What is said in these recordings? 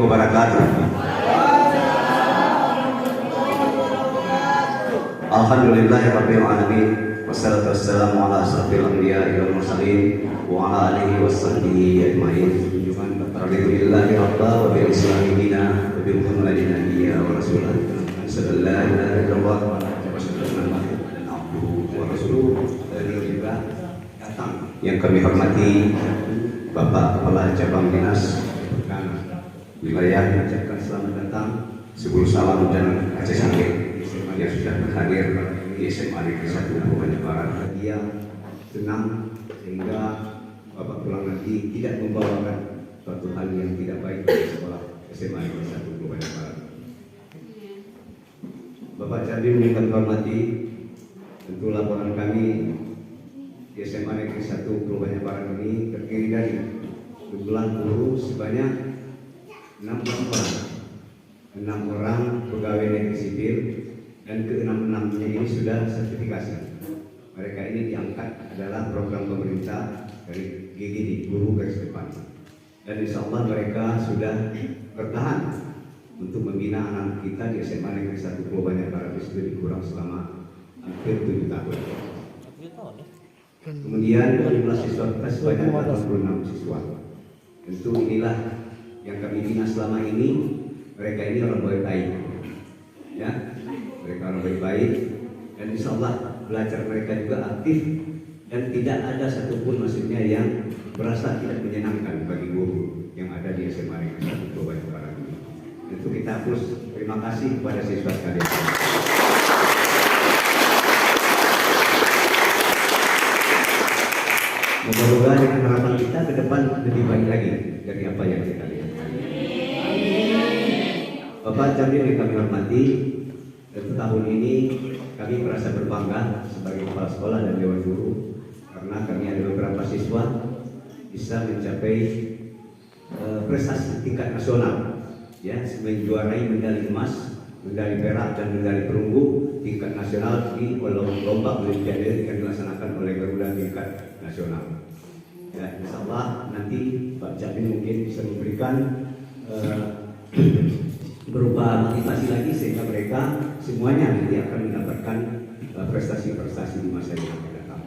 wabarakatuh. Alhamdulillahirabbil alamin. Wassalatu wassalamu ala asyrofil anbiya'i wal mursalin wa ala alihi washabbihi ajmain. Alhamdulillahi rabbil wa bil islami dina wa bi muhammadin nabiyya wa rasulah. Sallallahu alaihi wa sallam. Yang kami hormati Bapak Kepala Cabang Dinas Wilayah, mengucapkan selamat datang, sebelum salam dan Aceh Sangke yang sudah hadir di SMA Negeri 1 Banyak Barat. Dia senang sehingga Bapak pulang nanti tidak membawakan suatu hal yang tidak baik di sekolah SMA Negeri 1 Banyak Barat. Bapak Cadim yang kami hormati, tentu laporan kami di SMA Negeri 1 Banyak Barat ini terdiri dari jumlah guru sebanyak 6 orang pegawai negeri sipil, dan ke-6-6-nya ini sudah sertifikasi. Mereka ini diangkat adalah program pemerintah dari GGD, Guru Garis Depan, dan insya Allah mereka sudah bertahan untuk membina anak kita di SMA Negeri 1 Banyak Barat itu dikurang selama hampir 7 tahun. Kemudian jumlah siswa kita sebanyak 86 siswa. Tentu inilah yang kami bina selama ini. Mereka ini orang baik-baik, ya, mereka orang baik-baik, dan insya Allah belajar mereka juga aktif dan tidak ada satupun maksudnya yang merasa tidak menyenangkan bagi guru yang ada di SMA Negeri 1 Banyak Barat ini. Tentu kita harus terima kasih kepada siswa sekalian. Moga-moga dengan harapan kita ke depan lebih baik lagi dari apa yang kita lihat. Bapak Cadim yang kami hormati, tentu tahun ini kami merasa berbangga sebagai kepala sekolah dan dewan guru karena kami ada beberapa siswa bisa mencapai prestasi tingkat nasional, ya, menjuarai medali emas, medali perak dan medali perunggu tingkat nasional di lomba olimpiade yang dilaksanakan oleh Garuda tingkat nasional. Ya, insya Allah nanti Pak Cadim mungkin bisa memberikan berupa motivasi lagi sehingga mereka semuanya nanti akan mendapatkan prestasi-prestasi di masa yang akan datang.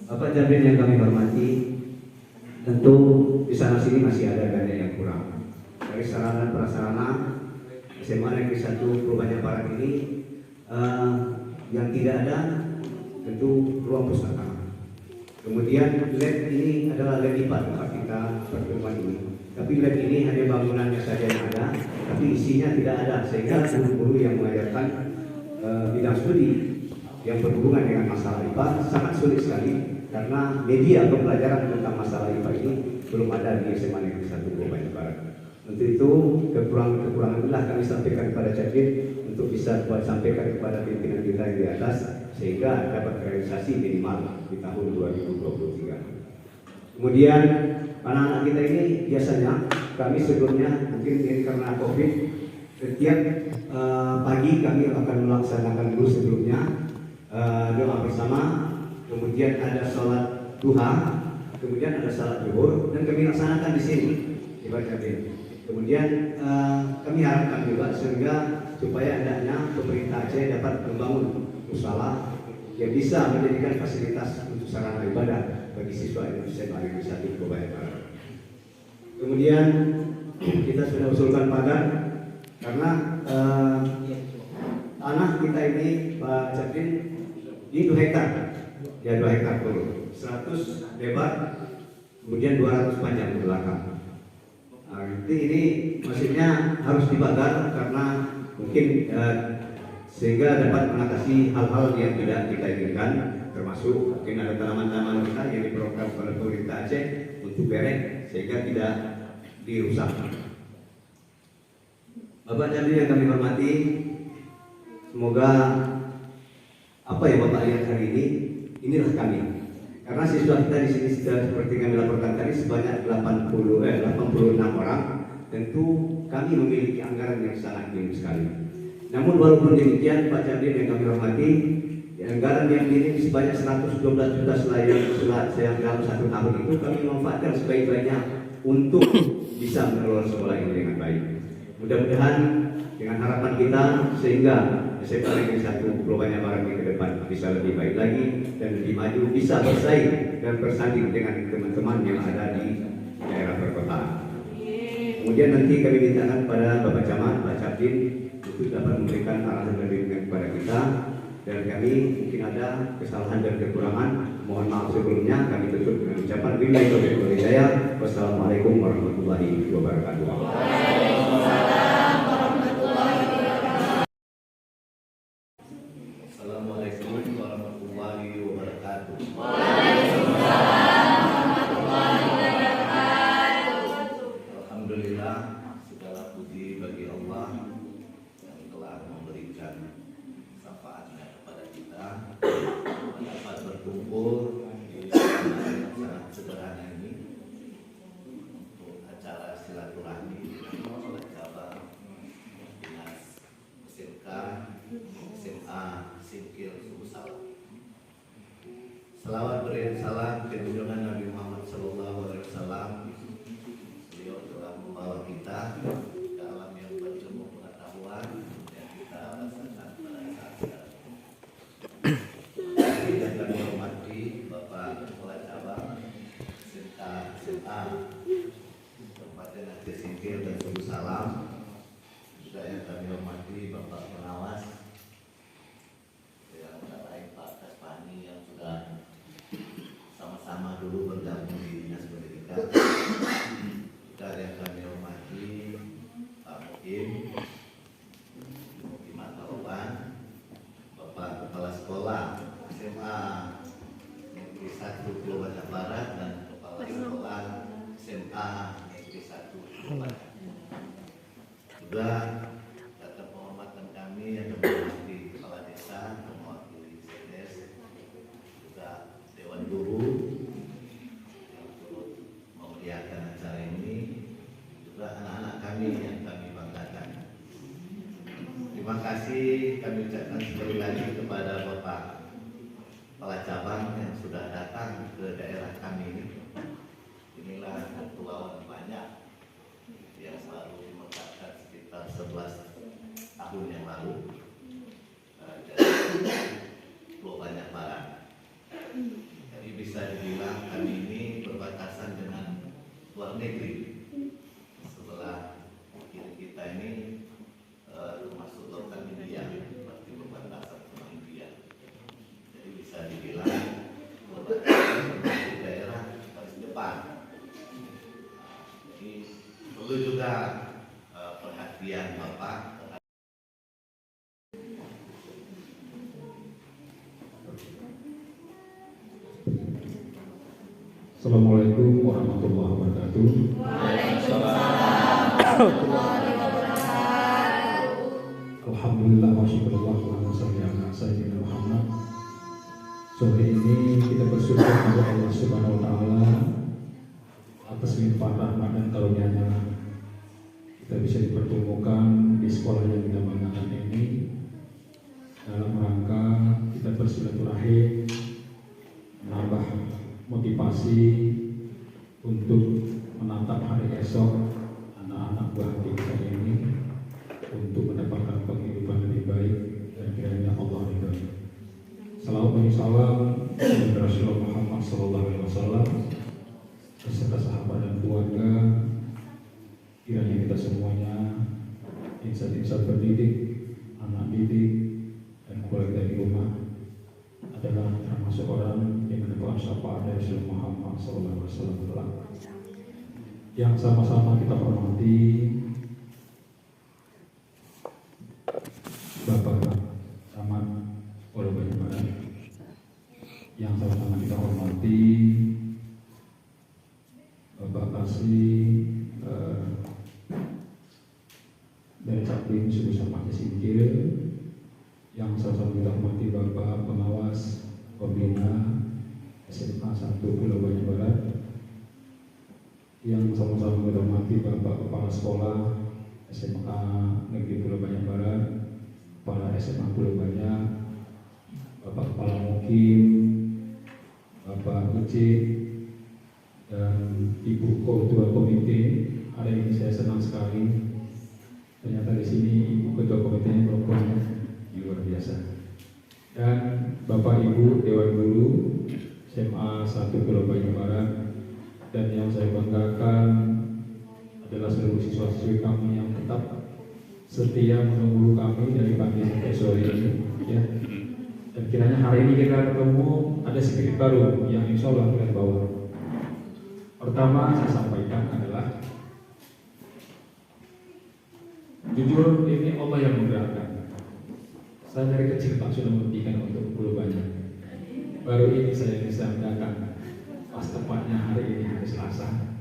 Bapak Cadim yang kami hormati, tentu di sana sini masih ada dana yang kurang. Dari sarana prasarana SMA Negeri 1 Banyak Barat ini yang tidak ada tentu ruang pustaka. Kemudian lab ini adalah lab IPA tempat kita pertemuan ini. Tapi lab ini hanya bangunannya saja yang ada, tapi isinya tidak ada, sehingga guru-guru yang mengajarkan bidang studi yang berhubungan dengan masalah IPA sangat sulit sekali karena media pembelajaran tentang masalah IPA ini belum ada di SMA Negeri 1 Banyak Barat. Untuk itu kekurangan inilah kami sampaikan kepada Cadim untuk bisa sampaikan kepada pimpinan kita yang di atas sehingga dapat realisasi minimal di tahun 2023. Kemudian anak-anak kita ini biasanya kami sebelumnya mungkin ini karena COVID setiap pagi kami akan melaksanakan dulu sebelumnya doa bersama, kemudian ada sholat duha, kemudian ada sholat zuhur, dan kami laksanakan di sini ibadah ini. Kemudian kami harapkan juga sehingga supaya hendaknya pemerintah Aceh dapat membangun musala yang bisa menjadikan fasilitas untuk sarana ibadah bagi siswa SMA Negeri 1 Banyak Barat. Kemudian kita sudah usulkan pagar karena tanah kita ini Pak Cadim ini 2 hektar, ya 2 hektar dulu, 100 lebar, kemudian 200 panjang ke belakang. Nah, ini maksudnya harus dibagar karena mungkin sehingga dapat mengatasi hal-hal yang tidak kita inginkan, termasuk mungkin ada tanaman-tanaman kita yang diprogram oleh pemerintah Aceh untuk berek sehingga tidak dirusak. Bapak Cadim yang kami hormati, semoga apa yang Bapak lihat hari ini, inilah kami. Karena siswa kita di sini sudah seperti kami laporkan tadi sebanyak 86 orang, tentu kami memiliki anggaran yang sangat minim sekali. Namun walaupun demikian Pak Cadim yang kami hormati, ya Anggaran yang minim sebanyak 112 juta yang dalam 1 tahun itu kami manfaatkan sebaik-baiknya untuk bisa mengelola sekolah ini dengan baik. Mudah-mudahan dengan harapan kita sehingga SMA Negeri 1 Pulau Banyak Barat ke depan bisa lebih baik lagi dan lebih maju, bisa bersaing dan bersanding dengan teman-teman yang ada di daerah perkotaan. Kemudian nanti kami mintakan kepada Bapak Camat, Pak Capdim untuk dapat memberikan arahan dan bimbingan kepada kita. Dan kami mungkin ada kesalahan dan kekurangan, mohon maaf sebelumnya. Kami tutup dengan ucapan billahi taufiq wal hidayah. Wassalamualaikum warahmatullahi wabarakatuh. Waalaikumsalam warahmatullahi wabarakatuh. Assalamualaikum warahmatullahi wabarakatuh. Waalaikumsalam warahmatullahi wabarakatuh. Alhamdulillah, segala puji bagi Allah yang telah memberikan syafaatnya kepada kita dapat berkumpul di yang sangat sederhana ini untuk acara silaturahmi oleh cabang dinas SMK SMA Singkil Subusala. Selawat beriring salam ke junjungan Nabi Muhammad SAW. Beliau telah membawa kita ke alam yang berjumlah pengetahuan yang kita rasakan pada saat sekarang. Yang kami hormati Bapak Kepala Cabang SMK SMA Kabupaten Aceh Singkil dan Subusala. Juga yang kami hormati Bapak Pengawas yang lain Pak Kaspani yang sudah sama-sama dulu bergabung di Dinas Pendidikan. Juga yang kami hormati Pak Mukim Mataloban, Bapak Kepala Sekolah SMA Negeri 1 Pulau Banyak Barat dan Kepala Sekolah SMA Negeri 1 Pulau Banyak. Juga datang penghormatan kami yang mewakili Kepala Desa, mewakili CDS, juga Dewan Guru yang turut memeriahkan acara ini, juga anak-anak kami yang kami banggakan. Terima kasih kami ucapkan sekali lagi kepada Bapak Kepala Cabang yang sudah datang ke daerah kami ini. Inilah kepulauan banyak yang baru dimekatkan sekitar 11 tahun yang lalu dari Pulau Banyak Barat. Jadi bisa dibilang kami ini berbatasan dengan luar negeri. Sebelah kiri kita ini termasuk lautan India, berarti berbatasan sama India. Jadi bisa dibilang berbatasan dengan daerah paling depan. Jadi perlu juga perhatian Bapak. Assalamualaikum warahmatullahi wabarakatuh. Waalaikumsalam warahmatullahi wabarakatuh. Alhamdulillah wa syukurullah wa sallallahu sayyidina Muhammad. Sore ini kita bersyukur kepada Allah Subhanahu wa taala atas limpahan rahmat dan karunia-Nya. Kita bisa dipertemukan di sekolah yang kita banggakan ini dalam rangka kita bersilaturahim, menambah motivasi untuk menatap hari esok anak-anak buah kita ini untuk mendapatkan penghidupan lebih baik dan kiranya Allah ridho. Salawat dan salam kepada Rasulullah Muhammad SAW beserta sahabat dan keluarga. Kiranya kita semuanya insan-insan pendidik, anak didik dan keluarga di rumah adalah termasuk orang yang mendapatkan syafaat dari Rasulullah Muhammad SAW. Yang sama-sama kita hormati Bapak Camat Pulau Banyak Barat, yang sama-sama kita hormati Bapak Kasih dari Capim Subusala Aceh Singkil, yang sama-sama kita hormati Bapak Pengawas Pembina SMA 1 Pulau Banyak Barat, yang sama-sama kita hormati Bapak Kepala Sekolah SMA Negeri Pulau Banyak Barat, Kepala SMA Pulau Banyak, Bapak Kepala Mukim, Bapak Ucik, dan Ibu Ketua Komite. Hari ini saya senang sekali. Ternyata di sini Ibu Ketua Komitenya perempuannya luar biasa. Dan Bapak Ibu Dewan Guru SMA 1 Pulau Banyu Barat, dan yang saya banggakan adalah seluruh siswa-siswi kami yang tetap setia menunggu kami dari pagi sampai sore ini, ya. Dan kiranya hari ini kita ketemu ada spirit baru yang insya Allah kita bawa. Pertama saya sampaikan adalah jujur ini Allah yang menggerakkan. Saya dari kecil Pak sudah membuktikan untuk Pulau Banyak. Baru ini saya bisa mendatang pas tepatnya hari ini hari Selasa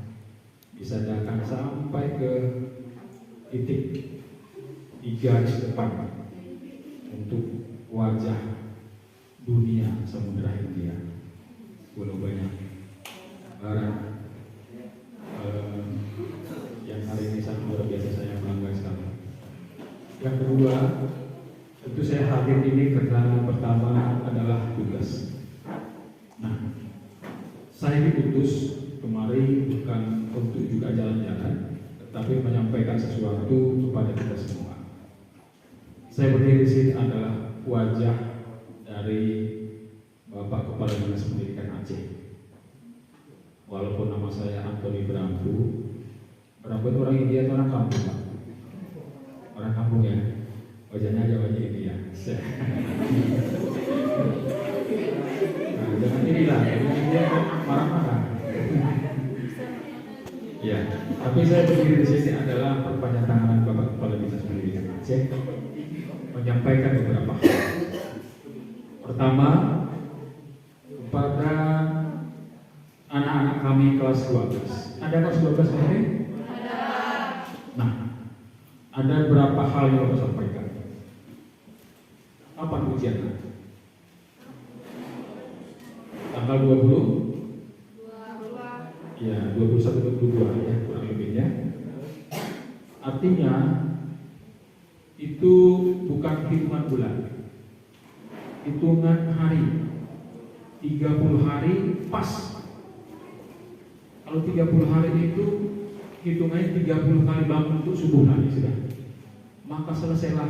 bisa datang sampai ke titik 3 garis depan untuk wajah dunia Samudra Hindia, Pulau Banyak Barat, yang hari ini sangat luar biasa, saya bangga sekali. Yang kedua, tentu saya hadir ini karena pertama adalah tugas. Nah, saya diutus kemari bukan untuk juga jalan-jalan, tetapi menyampaikan sesuatu kepada kita semua. Saya berdiri di sini adalah wajah dari Bapak Kepala Dinas Pendidikan Aceh. Walaupun nama saya Antoni Brambu itu orang India atau orang kampung, Pak? Orang kampung ya, wajahnya aja wajah India. Nah, jangan inilah, India kan marah-marah. Ya, tapi saya berdiri di sini adalah perpanjangan tangan Bapak Kepala Dinas Pendidikan Aceh menyampaikan beberapa hal. Pertama, kepada anak-anak kami kelas 12. Ada kelas 12 ini? Ada. Nah, ada beberapa hal yang harus sampaikan. Apa ujian? Tanggal 20? Ya, 21-22 ya, kurang lebihnya. Artinya itu bukan hitungan bulan, hitungan hari. 30 hari pas. Kalau 30 hari itu hitungannya 30 kali bangun untuk subuh nanti sudah. Maka selesailah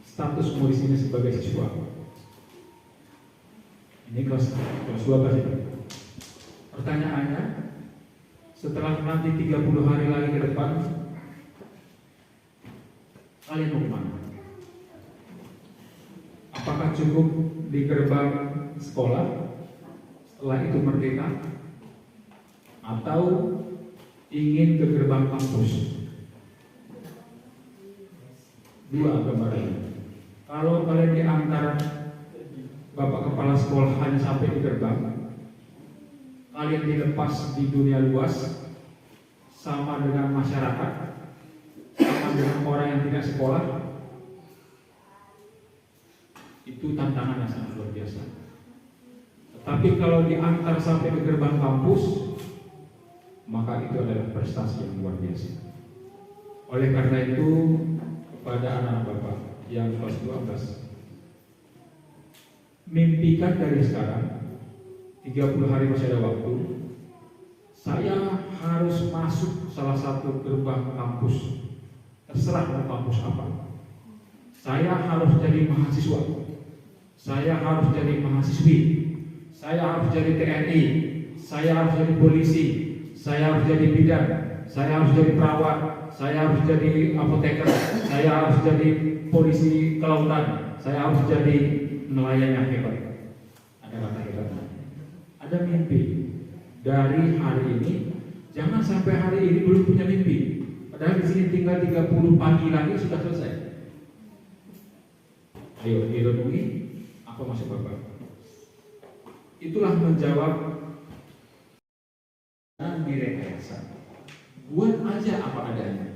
status di sini sebagai siswa. Ini kelas 12 ya. Pertanyaannya, setelah nanti 30 hari lagi ke depan, kalian mau kemana? Apakah cukup di gerbang sekolah, setelah itu merdeka, atau ingin ke gerbang kampus? Dua gambarannya. Kalau kalian diantar Bapak Kepala Sekolah hanya sampai di gerbang, kalian dilepas di dunia luas sama dengan masyarakat, sama dengan orang yang tidak sekolah, itu tantangan yang sangat luar biasa. Tetapi kalau diantar sampai ke gerbang kampus, maka itu adalah prestasi yang luar biasa. Oleh karena itu, kepada anak Bapak yang kelas 12, mimpikan dari sekarang, 30 hari masih ada waktu, saya harus masuk salah satu gerbang kampus, terserah mau kampus apa. Saya harus jadi mahasiswa, saya harus jadi mahasiswi, saya harus jadi TNI, saya harus jadi polisi, saya harus jadi bidan, saya harus jadi perawat, saya harus jadi apoteker, saya harus jadi polisi kelautan, saya harus jadi nelayan yang hebat. Ada kata hebatnya. Ada mimpi. Dari hari ini, jangan sampai hari ini belum punya mimpi. Padahal di sini tinggal 30 pagi lagi sudah selesai. Ayo direnungi apa maksud Bapak. Itulah menjawab direkayasa. Buat aja apa adanya.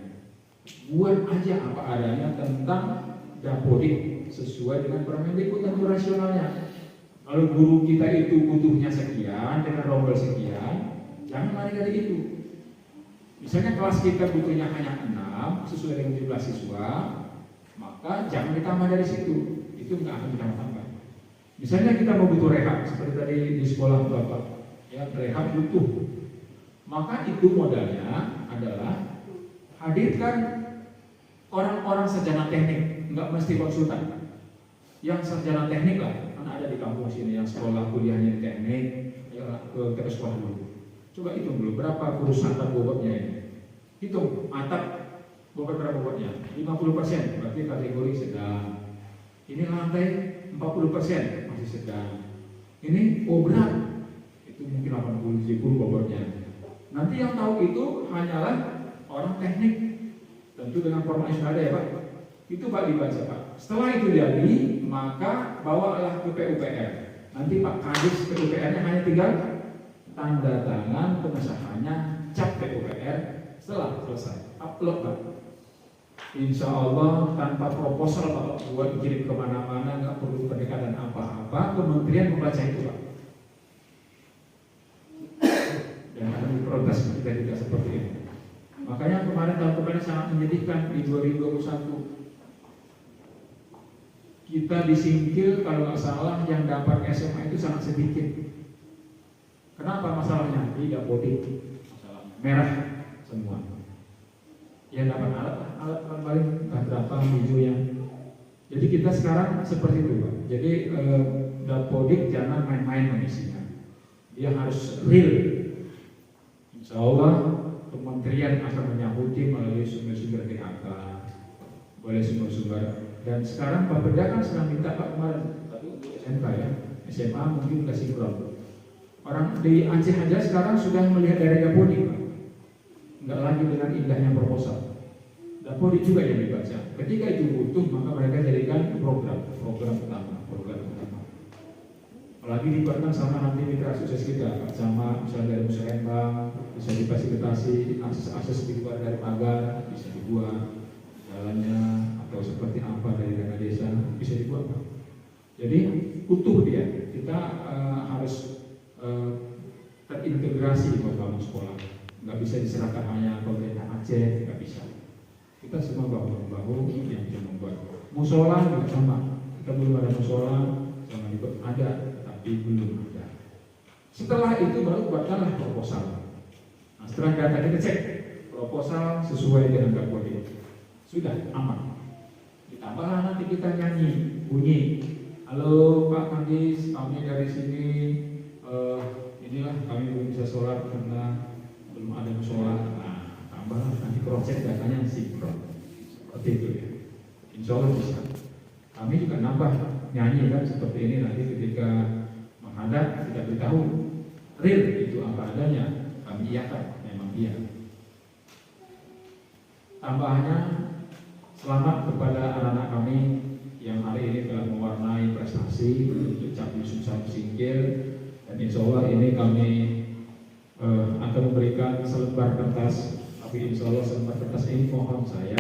Buat aja apa adanya tentang Dapodik sesuai dengan Permendikbud tentu rasionalnya. Kalau guru kita itu butuhnya sekian dengan rombel sekian, jangan lari dari itu. Misalnya kelas kita butuhnya hanya 6 sesuai dengan jumlah siswa, maka jangan ditambah dari situ. Itu nggak akan ditambah-tambah. Misalnya kita mau butuh rehab, seperti tadi di sekolah Bapak, ya rehab butuh. Maka itu modalnya adalah hadirkan orang-orang sarjana teknik, nggak mesti konsultan. Yang sarjana teknik lah, kan ada di kampung sini yang sekolah kuliahnya di teknik, ya ke sekolah dulu. Coba hitung dulu berapa kurus atap bobotnya ini. Hitung atap bobot berapa bobotnya? 50%, berarti kategori sedang. Ini lantai 40% masih sedang. Ini berat, itu mungkin 80 bobotnya. Nanti yang tahu itu hanyalah orang teknik, tentu dengan formulir yang ada ya Pak. Itu Pak dibaca Pak. Setelah itu jadi, maka bawalah ke PUPR. Nanti Pak Kadis PUPR-nya hanya tinggal tanda tangan pengesahannya, cap PUPR. Setelah selesai, upload Pak. Insya Allah tanpa proposal Bapak buat kirim kemana-mana, nggak perlu pendekatan apa-apa, kementerian membaca itu Pak. Dan akan diprotes kita juga seperti ini. Makanya tahun kemarin sangat menyedihkan di 2021. Kita disingkir kalau nggak salah yang dapat SMA itu sangat sedikit. Kenapa masalahnya? Tidak politik, masalahnya merah semua. Ya dapat alat paling berapa hijaunya. Jadi kita sekarang seperti itu Pak. Jadi Dapodik jangan main-main mengisinya. Dia harus real. Insya Allah kementerian akan menyambuti melalui sumber-sumber DAK, boleh sumber-sumber. Dan sekarang Pak Beda kan sedang minta Pak kemarin, tapi untuk SMK ya, SMA mungkin sudah sinkron. Orang di Aceh aja sekarang sudah melihat dari Dapodik Pak. Nggak lagi dengan indahnya proposal. Dapodik juga yang dibaca. Ketika itu butuh, maka mereka jadikan program utama. Apalagi dibuatkan sama nanti mitra sukses kita, sama misalnya dari musyawarah, bisa difasilitasi akses di luar dari pagar, bisa dibuat jalannya atau seperti apa dari dana desa bisa dibuat. Jadi utuh dia. Kita harus terintegrasi di membangun sekolah. Nggak bisa diserahkan hanya pemerintah Aceh, nggak bisa. Kita semua bahu-bahu yang bisa membuat. Musola juga sama. Kita belum ada musola, sama juga ada, tapi belum ada. Setelah itu baru buatkanlah proposal. Nah, setelah data kita cek proposal sesuai dengan Dapodik, sudah aman. Ditambahlah nanti kita nyanyi, bunyi. Halo Pak Kadis, kami dari sini. Inilah kami belum bisa sholat karena belum ada musola. Tambahlah nanti cross-check datanya sinkron seperti itu ya. Insya Allah bisa. Kami juga nambah nyanyi kan seperti ini nanti ketika menghadap kita beritahu real itu apa adanya, kami iakan memang iya. Tambahannya selamat kepada anak-anak kami yang hari ini telah mewarnai prestasi untuk cap Yusuf Singkil, dan insya Allah ini kami akan memberikan selembar kertas. Tapi insya Allah selembar kertas ini mohon saya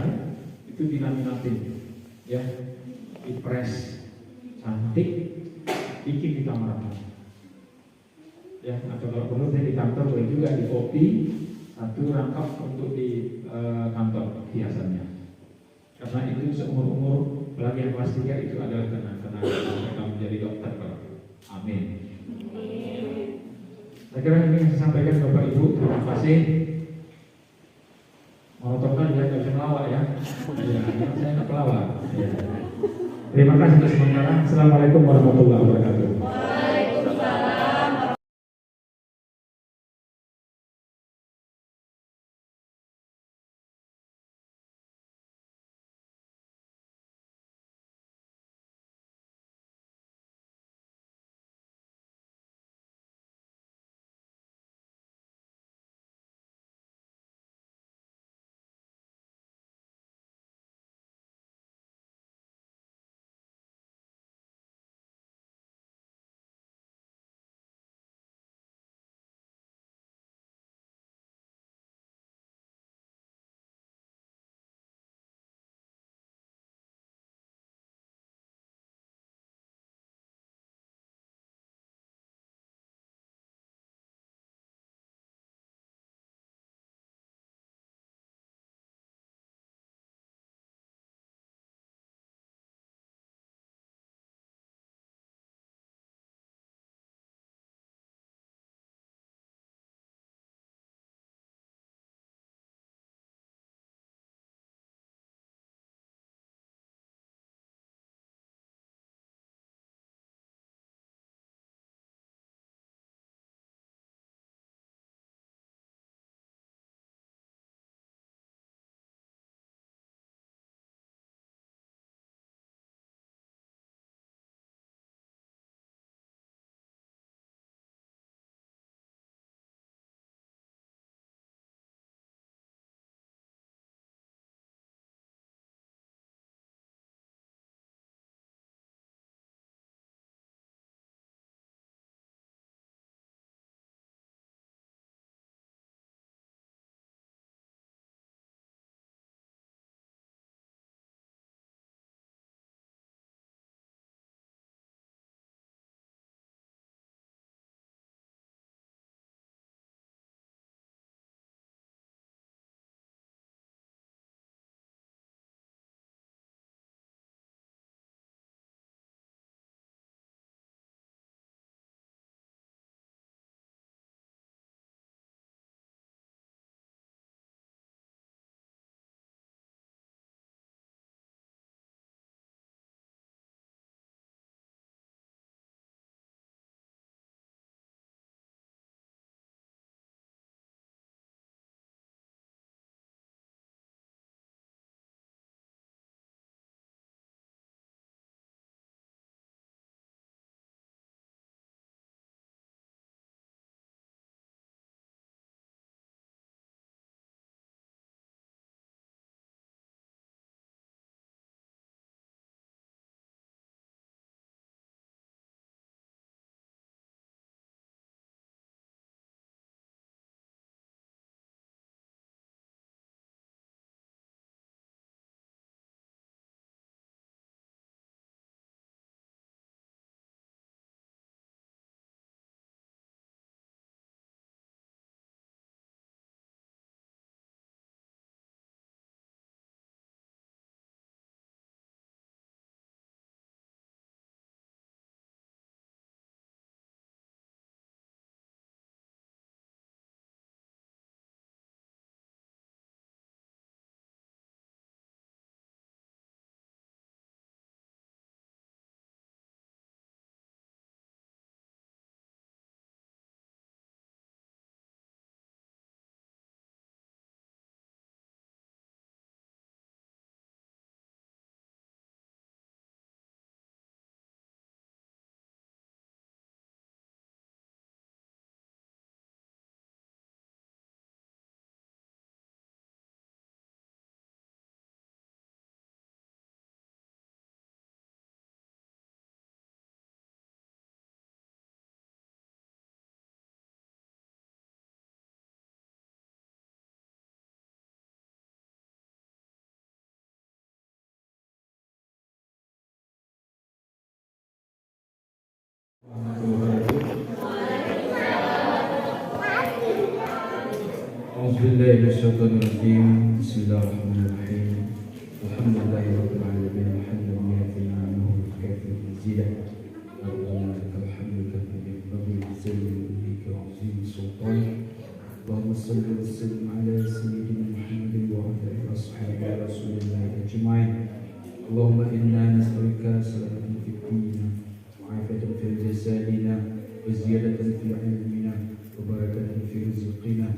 itu dinaminatin ya, dipres cantik, bikin di kamar ya, atau kalau perlu di kantor boleh juga di kopi satu rangkap untuk di kantor hiasannya, karena itu seumur-umur apalagi yang kelas 3 itu adalah kenangan mereka menjadi dokter. Amin. Saya kira ini yang saya sampaikan Bapak Ibu, terima kasih. Monotonkan ya, nggak bisa melawak ya. Ya, saya nggak pelawak. Ya. Terima kasih untuk sementara. Assalamualaikum warahmatullahi wabarakatuh. بالله من الشيطان الرجيم. بسم الله الرحمن الرحيم. الحمد لله رب العالمين حمدا يوافي نعمه ويكافئ مزيدا. ربنا لك الحمد كما ينبغي لجلال وجهك وعظيم سلطانك. اللهم صل وسلم على سيدنا محمد وعلى اله وصحبه رسول الله اجمعين. اللهم انا نسالك سلامة في ديننا وعافية في جسدنا وزيادة في علمنا وبركة في رزقنا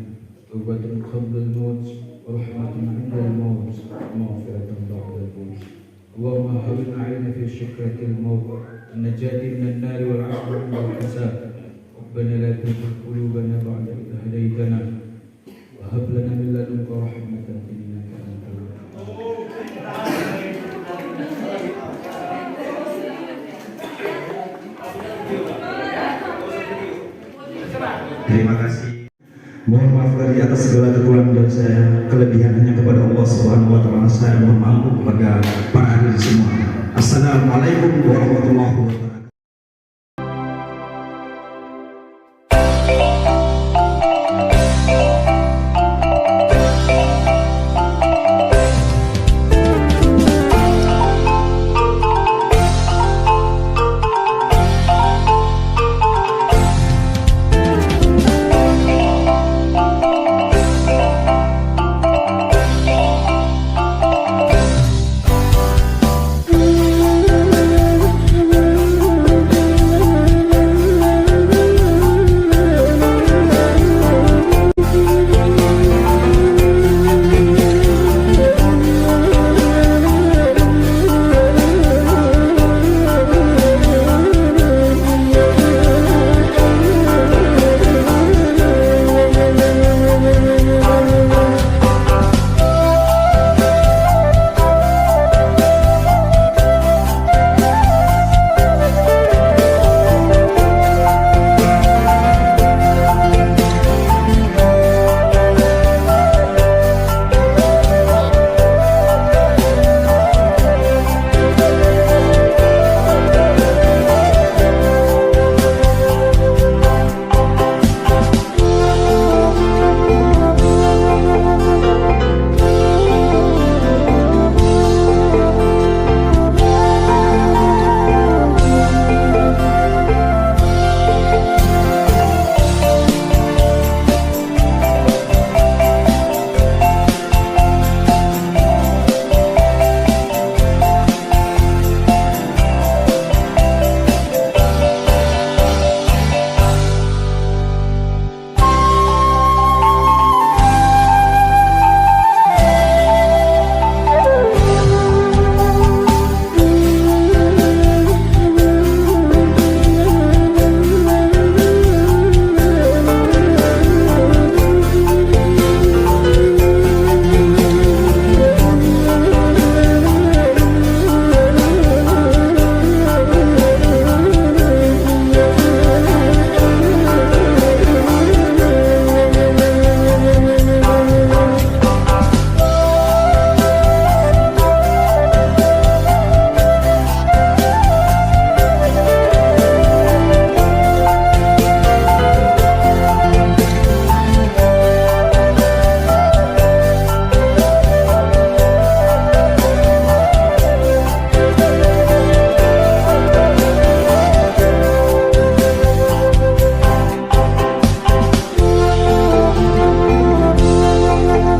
توبة قبل الموت ورحمة عند الموت ومغفرة بعد الموت. اللهم هون علينا في شكرة الموت النجاة من النار والعفو عند الحساب. ربنا لا تزغ قلوبنا بعد إذ هديتنا وهب لنا من لدنك رحمة إنك أنت الوهاب. Terima kasih. Mohon maaf dari atas segala kekurangan dan saya kelebihan hanya kepada Allah Subhanahu wa taala. Saya mohon maaf kepada para hadirin semua. Assalamualaikum warahmatullahi wabarakatuh.